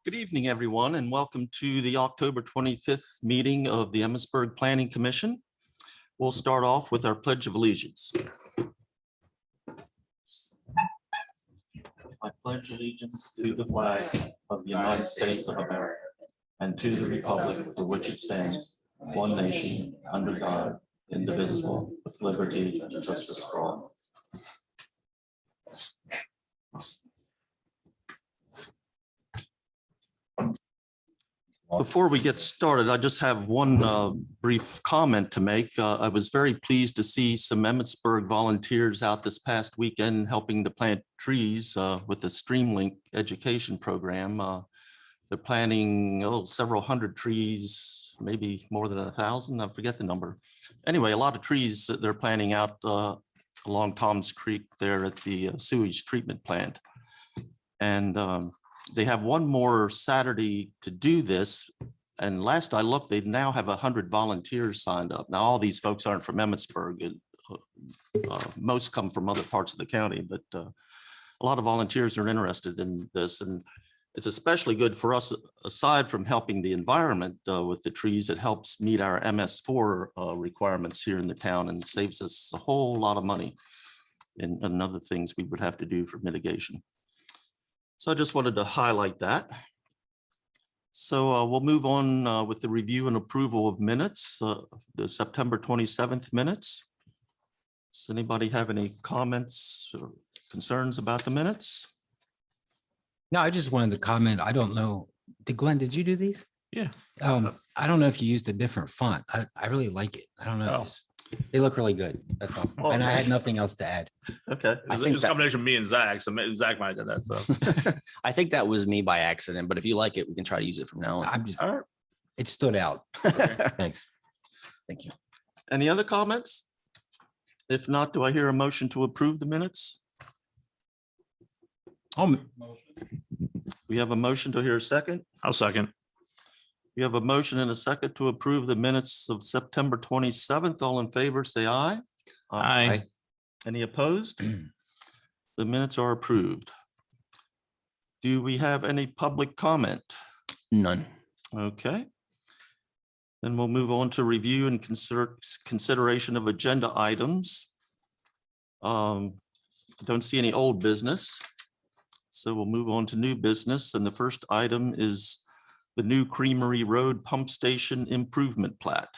Good evening, everyone, and welcome to the October 25th meeting of the Emmitsburg Planning Commission. We'll start off with our Pledge of Allegiance. I pledge allegiance to the flag of the United States of America and to the republic for which it stands, one nation, under God, indivisible, with liberty and justice for all. Before we get started, I just have one brief comment to make. I was very pleased to see some Emmitsburg volunteers out this past weekend helping to plant trees with the StreamLink education program. They're planting several hundred trees, maybe more than 1,000. I forget the number. Anyway, a lot of trees that they're planting out along Tom's Creek there at the sewage treatment plant. And they have one more Saturday to do this. And last I looked, they now have 100 volunteers signed up. Now, all these folks aren't from Emmitsburg. Most come from other parts of the county, but a lot of volunteers are interested in this. And it's especially good for us, aside from helping the environment with the trees, it helps meet our MS4 requirements here in the town and saves us a whole lot of money and other things we would have to do for mitigation. So I just wanted to highlight that. So we'll move on with the review and approval of minutes, the September 27th minutes. Does anybody have any comments or concerns about the minutes? No, I just wanted to comment. I don't know. Glenn, did you do these? Yeah. I don't know if you used a different font. I really like it. I don't know. They look really good. That's all. Oh, and I had nothing else to add. Okay. I think it's a combination of me and Zach. So Zach might have done that. So I think that was me by accident, but if you like it, we can try to use it from now on. I'm just, all right. it stood out. Thanks. Thank you. Any other comments? If not, do I hear a motion to approve the minutes? We have a motion to hear a second. I'll second. We have a motion and a second to approve the minutes of September 27th. All in favor, say aye. Aye. Any opposed? The minutes are approved. Do we have any public comment? None. Okay. Then we'll move on to review and consideration of agenda items. I don't see any old business. So we'll move on to new business. And the first item is the new Creamery Road Pump Station Improvement Plat.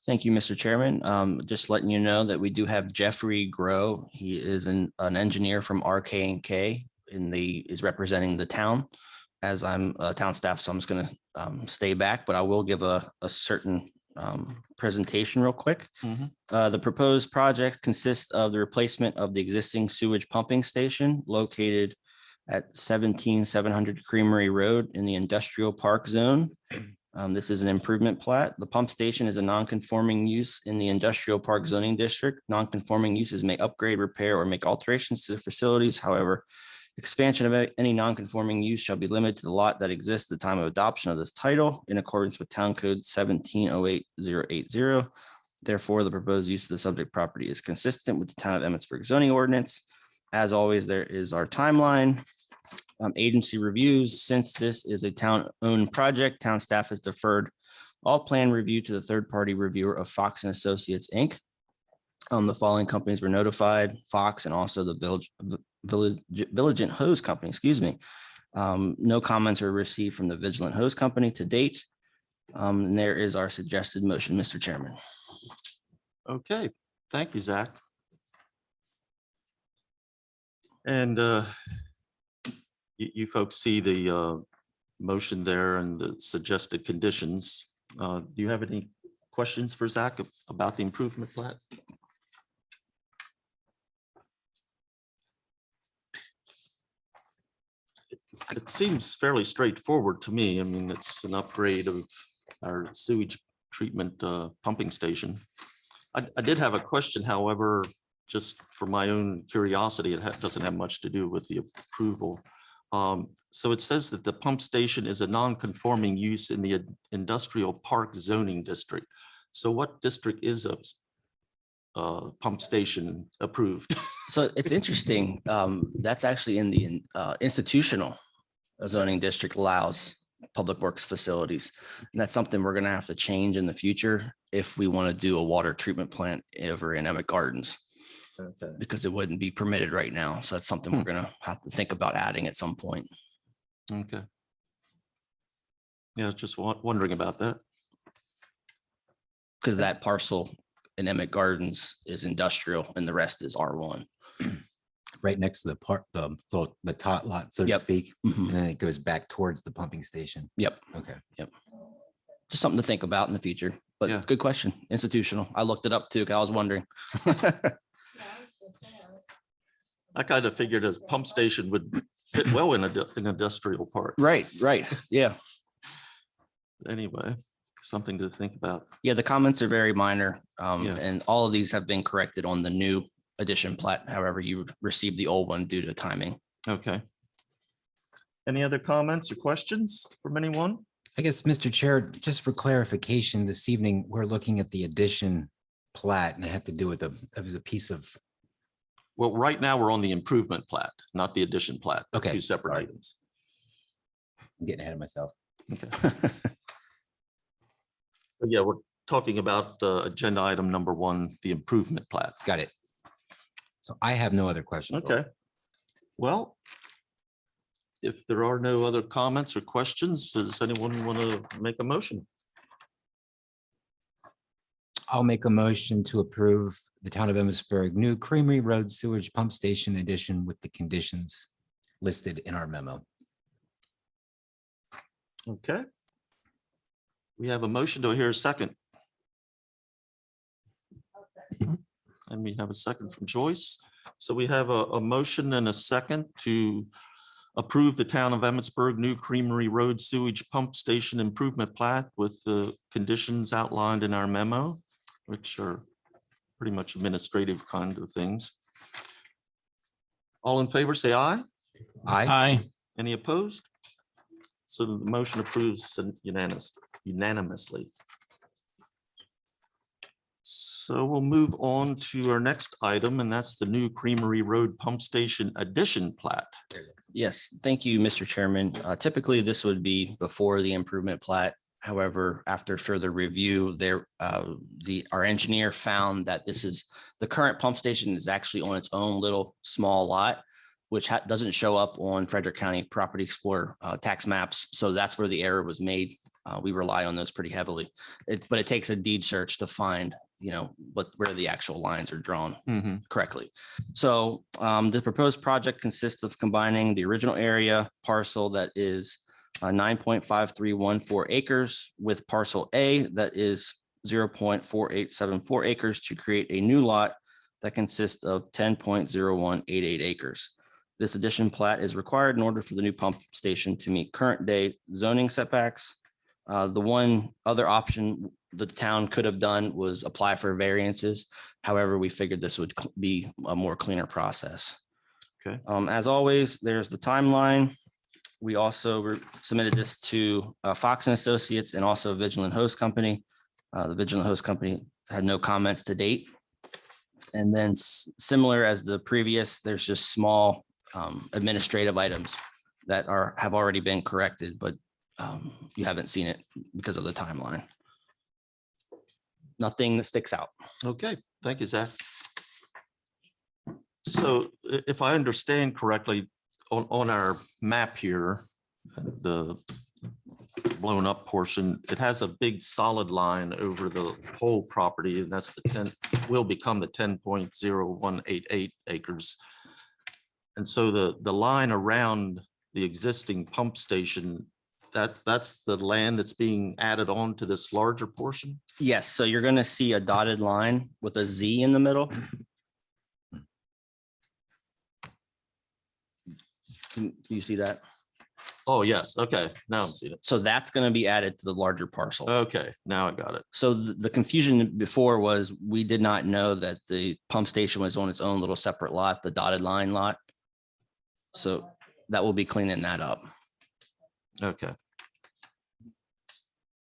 Thank you, Mr. Chairman. Just letting you know that we do have Jeffrey Grow. He is an engineer from RK&K is representing the town. As I'm town staff, so I'm just going to stay back, but I will give a certain presentation real quick. The proposed project consists of the replacement of the existing sewage pumping station located at 17700 Creamery Road in the industrial park zone. This is an improvement plat. The pump station is a non-conforming use in the industrial park zoning district. Non-conforming uses may upgrade, repair, or make alterations to the facilities. However, expansion of any non-conforming use shall be limited to the lot that exists at the time of adoption of this title in accordance with Town Code 1708080. Therefore, the proposed use of the subject property is consistent with the Town of Emmitsburg zoning ordinance. As always, there is our timeline. Agency reviews. Since this is a town-owned project, town staff has deferred all plan review to the third-party reviewer of Fox and Associates, Inc. The following companies were notified: Fox and also the Vigilant Hose Company. Excuse me. No comments were received from the Vigilant Hose Company to date. And there is our suggested motion, Mr. Chairman. Okay, thank you, Zach. And you folks see the motion there and the suggested conditions. Do you have any questions for Zach about the improvement plat? It seems fairly straightforward to me. I mean, it's an upgrade of our sewage treatment pumping station. I did have a question, however, just for my own curiosity. It doesn't have much to do with the approval. So it says that the pump station is a non-conforming use in the industrial park zoning district. So what district is a pump station approved? So it's interesting. That's actually in the institutional zoning district allows public works facilities. And that's something we're going to have to change in the future if we want to do a water treatment plant over in Emmett Gardens, Okay. because it wouldn't be permitted right now. So that's something we're going to have to think about adding at some point. Okay. Yeah, I was just wondering about that. Because that parcel in Emmett Gardens is industrial and the rest is R1. Right next to the park, the tot lot, so to Yep. speak, Mhm. and then it goes back towards the pumping station. Yep. Okay. Just something to think about in the future, but Yeah. good question. Institutional. I looked it up too, 'cause I was wondering. I kind of figured as pump station would fit well in an industrial park. Right. Yeah. Anyway, something to think about. Yeah, the comments are very minor, Yeah. and all of these have been corrected on the new edition plat. However, you received the old one due to timing. Okay. Any other comments or questions from anyone? I guess, Mr. Chair, just for clarification, this evening, we're looking at the addition plat, and it had to do with it was a piece of, Well, right now we're on the improvement plat, not the addition plat. They're Okay, Two separate sorry. items. I'm getting ahead of myself. Okay. So yeah, we're talking about agenda item number 1, the improvement plat. Got it. So I have no other questions. Okay. Well, if there are no other comments or questions, does anyone want to make a motion? I'll make a motion to approve the town of Emmitsburg new Creamery Road sewage pump station addition with the conditions listed in our memo. Okay. We have a motion. Do I hear a second? And we have a second from Joyce. So we have a motion and a second to approve the town of Emmitsburg new Creamery Road sewage pump station improvement plat with the conditions outlined in our memo, which are pretty much administrative kind of things. All in favor, say aye. Aye. Any opposed? So the motion approves unanimously. So we'll move on to our next item, and that's the new Creamery Road Pump Station Addition plat. Yes, thank you, Mr. Chairman. Typically, this would be before the improvement plat. However, after further review, our engineer found that the current pump station is actually on its own little small lot, which doesn't show up on Frederick County Property Explorer tax maps. So that's where the error was made. We rely on those pretty heavily, but it takes a deed search to find, where the actual lines are drawn correctly. So the proposed project consists of combining the original area parcel that is 9.5314 acres with parcel A that is 0.4874 acres to create a new lot that consists of 10.0188 acres. This addition plat is required in order for the new pump station to meet current day zoning setbacks. The one other option the town could have done was apply for variances. However, we figured this would be a more cleaner process. Okay. As always, there's the timeline. We also submitted this to Fox and Associates and also Vigilant Host Company. The Vigilant Host Company had no comments to date. And then similar as the previous, there's just small administrative items that have already been corrected, but you haven't seen it because of the timeline. Nothing that sticks out. Okay, thank you, Zach. So if I understand correctly, on our map here, the blown up portion, it has a big solid line over the whole property, and that's will become the 10.0188 acres. And so the line around the existing pump station, that's the land that's being added on to this larger portion? Yes, so you're going to see a dotted line with a Z in the middle. Can you see that? Oh, yes. Okay, now I'm seeing it. So that's going to be added to the larger parcel. Okay, now I got it. So the confusion before was we did not know that the pump station was on its own little separate lot, the dotted line lot. So that will be cleaning that up. Okay.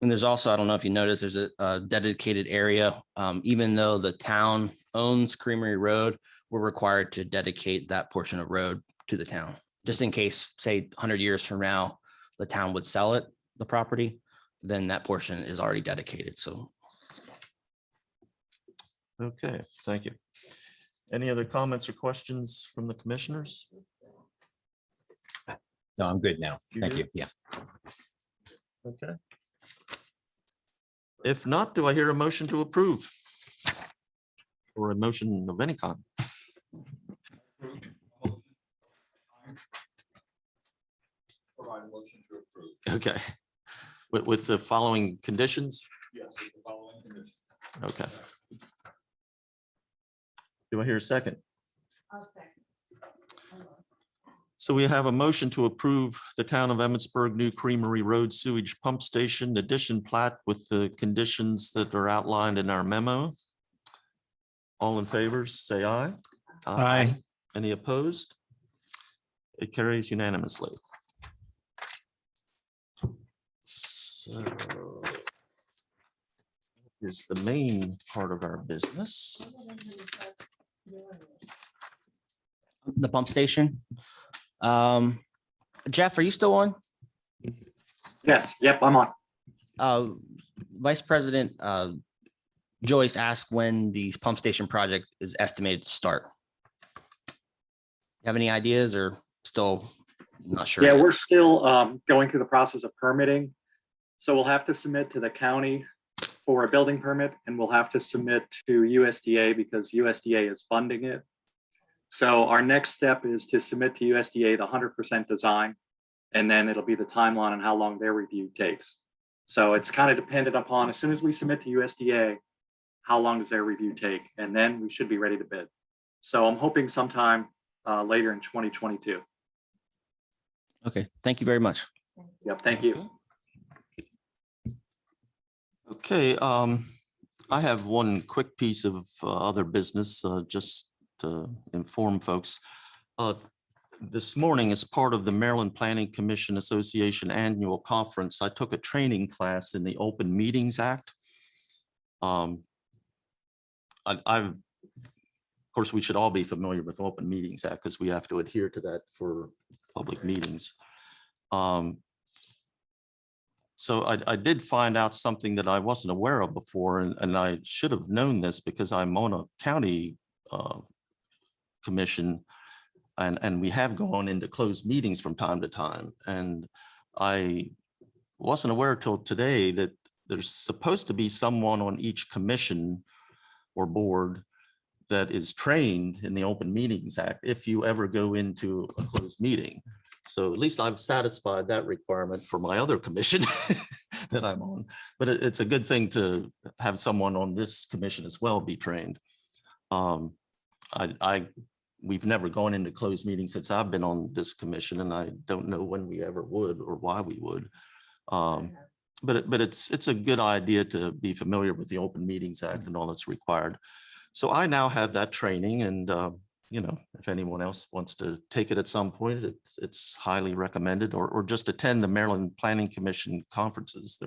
And there's also, I don't know if you noticed, there's a dedicated area. Even though the town owns Creamery Road, we're required to dedicate that portion of road to the town, just in case, say, 100 years from now, the town would sell it. the property, then that portion is already dedicated. So Okay, thank you. Any other comments or questions from the commissioners? No, I'm good now. You Thank good? you. Yeah. Okay. If not, do I hear a motion to approve? Or a motion of any kind? Provide a motion to approve. Okay. With the following conditions? Yes, with the following conditions. Okay. Do I hear a second? I'll second. So we have a motion to approve the town of Emmitsburg new Creamery Road sewage pump station addition plat with the conditions that are outlined in our memo. All in favor, say aye. Aye. Any opposed? It carries unanimously. So is the main part of our business. the pump station. Jeff, are you still on? Yes, yep, I'm on. Vice President Joyce asked when the pump station project is estimated to start. Have any ideas or still not sure? Yeah, yet? we're still going through the process of permitting. So we'll have to submit to the county for a building permit, and we'll have to submit to USDA because USDA is funding it. So our next step is to submit to USDA the 100% design, and then it'll be the timeline on how long their review takes. So it's kind of dependent upon, as soon as we submit to USDA, how long does their review take? And then we should be ready to bid. So I'm hoping sometime later in 2022. Okay, thank you very much. Yep, thank you. Okay, I have one quick piece of other business, just to inform folks. This morning, as part of the Maryland Planning Commission Association Annual Conference, I took a training class in the Open Meetings Act. Of course, we should all be familiar with Open Meetings Act because we have to adhere to that for public meetings. So I did find out something that I wasn't aware of before, and I should have known this because I'm on a county commission, and we have gone into closed meetings from time to time. And I wasn't aware till today that there's supposed to be someone on each commission or board that is trained in the Open Meetings Act if you ever go into a closed meeting. So at least I've satisfied that requirement for my other commission that I'm on. But it's a good thing to have someone on this commission as well be trained. We've never gone into closed meetings since I've been on this commission, and I don't know when we ever would or why we would. But it's a good idea to be familiar with the Open Meetings Act and all that's required. So I now have that training, and if anyone else wants to take it at some point, it's highly recommended, or just attend the Maryland Planning Commission conferences.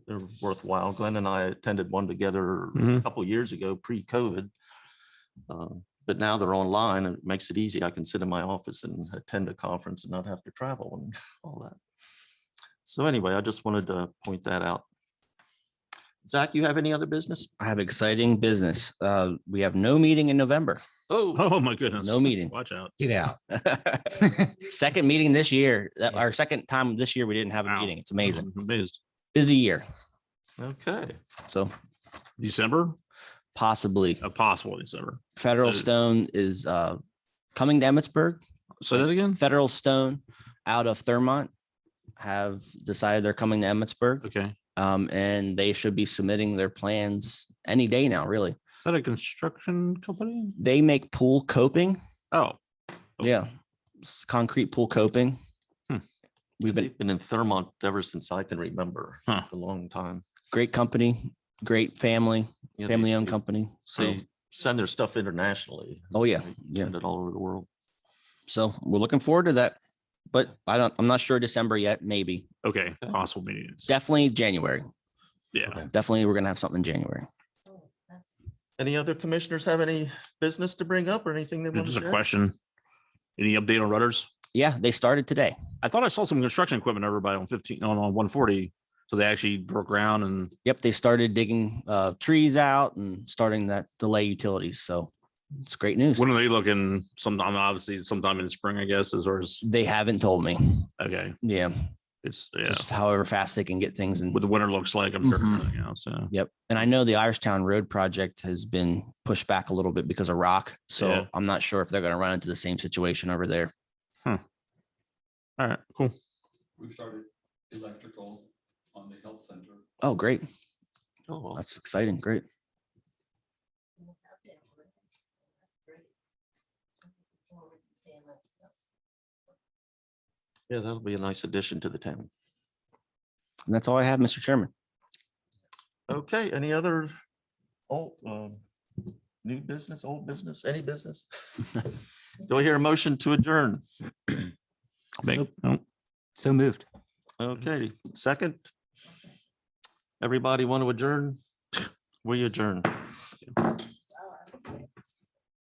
They're worthwhile. Glenn and I attended one together a couple years ago, pre-COVID. But now they're online, and it makes it easy. I can sit in my office and attend a conference and not have to travel and all that. So anyway, I just wanted to point that out. Zach, you have any other business? I have exciting business. We have no meeting in November. Oh, my goodness. No meeting. Watch out. Get out. Second meeting this year. Our second time this year we didn't have a Wow. meeting. It's amazing. I'm amazed. Busy year. Okay. So December, possibly a possible December. Federal Stone is coming to Emmitsburg. Say that again? Federal Stone out of Thurmont have decided they're coming to Emmitsburg. Okay. And they should be submitting their plans any day now, really. Is that a construction company? They make pool coping. Oh, Yeah. It's concrete pool coping. We've been They've been in Thurmont ever since I can remember. Huh. A long time. great company, great family, Yeah, family owned they- company. So, They send their stuff internationally. oh yeah, They yeah. Send it all over the world. So we're looking forward to that. But I'm not sure December yet. Maybe. okay. Possible meetings. Definitely January. Yeah. Definitely we're gonna have something in January. Any other commissioners have any business to bring up or anything they want to Just a share? question. Any update on rudders? Yeah, they started today. I thought I saw some construction equipment over by on 140. So they actually broke ground and Yep, they started digging trees out and starting that delay utilities. So it's great news. when are they looking? Sometime, obviously, sometime in the spring, I guess, as far as They haven't told me. okay. Yeah, It's just however fast they can get things in. what the winter looks like. I'm sure. Mhm. Everything else, yeah. Yep. And I know the Irishtown Road project has been pushed back a little bit because of rock. So Yeah. I'm not sure if they're going to run into the same situation over there. All right, cool. We've started electrical on the health center. Oh, great. Oh, well, That's exciting. Great. yeah, that'll be a nice addition to the town. And that's all I have, Mr. Chairman. Okay, any other old, new business, old business, any business? Do I hear a motion to adjourn? So moved. Okay, second. Everybody want to adjourn? We adjourn.